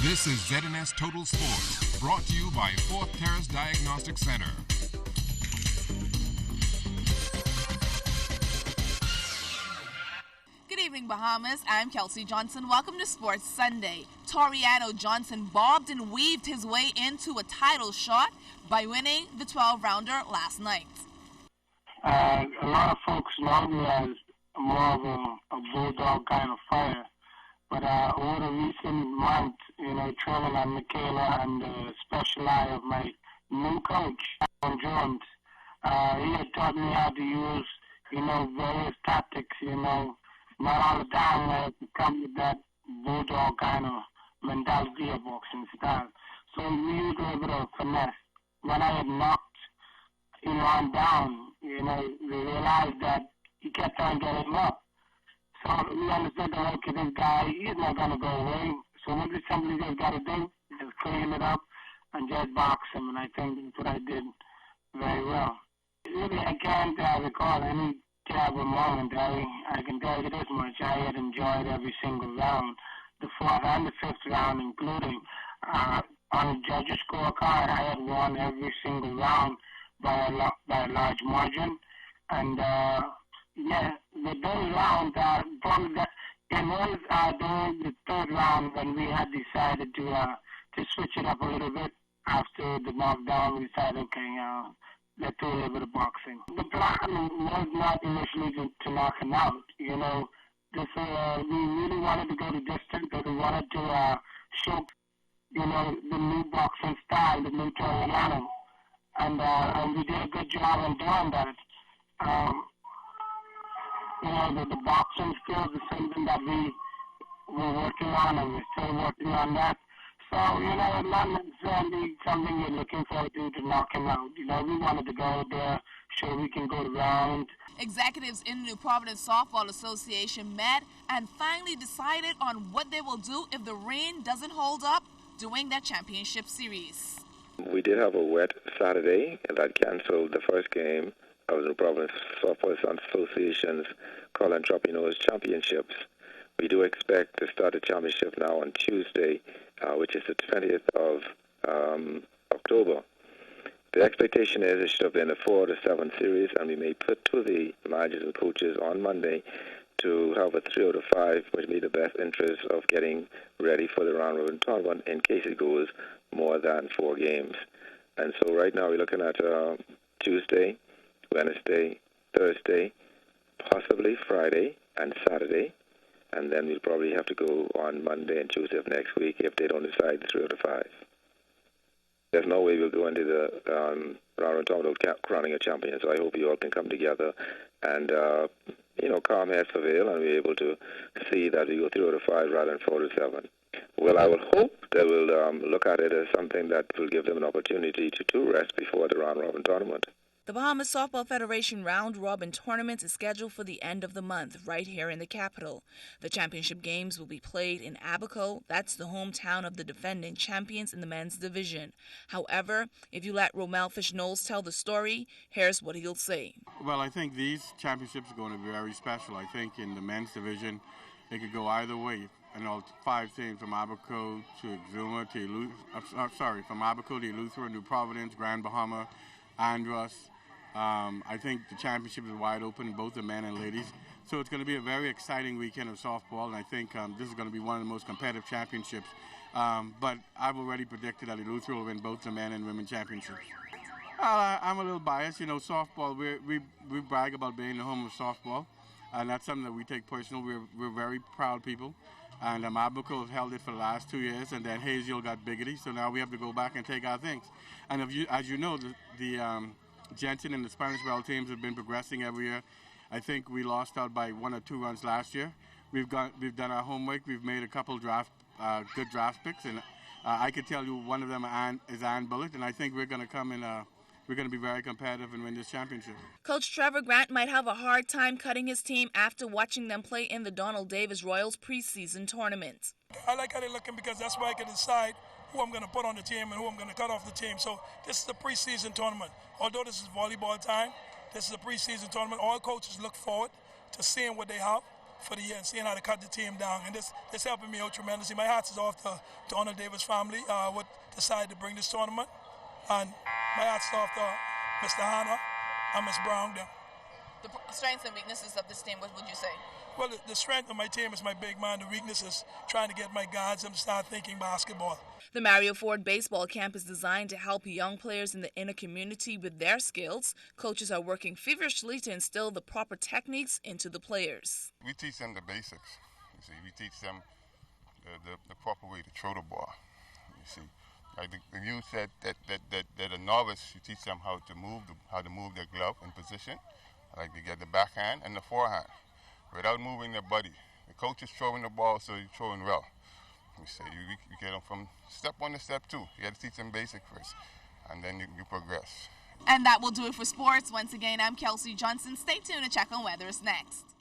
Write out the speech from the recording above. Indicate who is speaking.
Speaker 1: This is ZNS Total Sports, brought to you by Fourth Terrace Diagnostic Center.
Speaker 2: Good evening, Bahamas. I'm Kelsey Johnson. Welcome to Sports Sunday. Toriano Johnson bobbed and weaved his way into a title shot by winning the 12-rounder last night.
Speaker 3: A lot of folks know me as more of a bulldog kind of fighter. But over the recent months, training on Michaela and the special eye of my new coach, Alan Jones, he had taught me how to use, various tactics, not all the time I have to come with that bulldog kind of mentality of boxing style. So he used a little bit of finesse. When I had knocked, him down, we realized that he kept on getting up. So we understood that, okay, this guy, he's not going to go away. So what we simply just got to do, just clean it up and just box him. And I think that's what I did very well. Really, I can't recall any terrible moment. I can tell you this much. I had enjoyed every single round, the fourth and the fifth round, including on the judges' scorecard, I had won every single round by a large margin. And, with those rounds, it was during the third round when we had decided to switch it up a little bit. After the knockdown, we decided, okay, let's do a little bit of boxing. The plan was not initially to knock him out. We really wanted to go the distance, but we wanted to show, the new boxing style, the new Toriano. And we did a good job in doing that. The boxing skills is something that we were working on, and we're still working on that. So, it's not necessarily something you're looking forward to knock him out. We wanted to go there, show we can go around.
Speaker 2: Executives in the New Providence Softball Association met and finally decided on what they will do if the rain doesn't hold up during their championship series.
Speaker 4: We did have a wet Saturday, and that canceled the first game of the New Providence Softball Association's Colin Tropino's championships. We do expect to start the championship now on Tuesday, which is the 20th of October. The expectation is it should have been a 4-7 series, and we may put to the managers and coaches on Monday to have a 3-5, which may be the best interest of getting ready for the round robin tournament in case it goes more than 4 games. And so right now we're looking at Tuesday, Wednesday, Thursday, possibly Friday and Saturday, and then we'll probably have to go on Monday and Tuesday of next week if they don't decide 3-5. There's no way we'll go into the round robin without crowning a champion, so I hope you all can come together and calm heads prevail and be able to see that we go 3-5 rather than 4-7. Well, I will hope they will look at it as something that will give them an opportunity to rest before the round robin tournament.
Speaker 2: The Bahamas Softball Federation Round Robin Tournament is scheduled for the end of the month, right here in the capital. The championship games will be played in Abaco. That's the hometown of the defending champions in the men's division. However, if you let Romel Fish-Knowles tell the story, here's what he'll say.
Speaker 5: Well, I think these championships are going to be very special. I think in the men's division, it could go either way. 5 teams from Abaco to Exuma to from Abaco to Eleuthera, New Providence, Grand Bahama, Andros. I think the championship is wide open, both the men and ladies. So it's going to be a very exciting weekend of softball, and I think this is going to be one of the most competitive championships. But I've already predicted that Eleuthera will win both the men and women championships. I'm a little biased. Softball, we brag about being the home of softball, and that's something that we take personal. We're very proud people. And Abaco has held it for the last 2 years, and then Haziel got biggity, so now we have to go back and take our things. And as you know, the Jensen and the Spanish Bell teams have been progressing every year. I think we lost out by 1 or 2 runs last year. We've done our homework. We've made a couple good draft picks, and I could tell you one of them is Ann Bullitt, and I think we're going to come in. We're going to be very competitive and win this championship.
Speaker 2: Coach Trevor Grant might have a hard time cutting his team after watching them play in the Donald Davis Royals preseason tournament.
Speaker 6: I like how they're looking because that's where I can decide who I'm going to put on the team and who I'm going to cut off the team. So this is a preseason tournament. Although this is volleyball time, this is a preseason tournament. All coaches look forward to seeing what they have for the year and seeing how to cut the team down. And this helping me out tremendously. My hats is off to Arnold Davis family, what decided to bring this tournament. And my hats is off to Mr. Hanna and Ms. Brown.
Speaker 2: The strengths and weaknesses of this team, what would you say?
Speaker 6: Well, the strength of my team is my big man. The weakness is trying to get my guards to start thinking basketball.
Speaker 2: The Mario Ford Baseball Camp is designed to help young players in the inner community with their skills. Coaches are working feverishly to instill the proper techniques into the players.
Speaker 7: We teach them the basics. You see, we teach them the proper way to throw the ball. You see, like the youth said that a novice, you teach them how to move their glove in position, like they get the backhand and the forehand, without moving their body. The coach is throwing the ball, so you're throwing well. You say you get them from step 1 to step 2. You got to teach them basic first, and then you progress.
Speaker 2: And that will do it for sports. Once again, I'm Kelsey Johnson. Stay tuned to check on weather is next.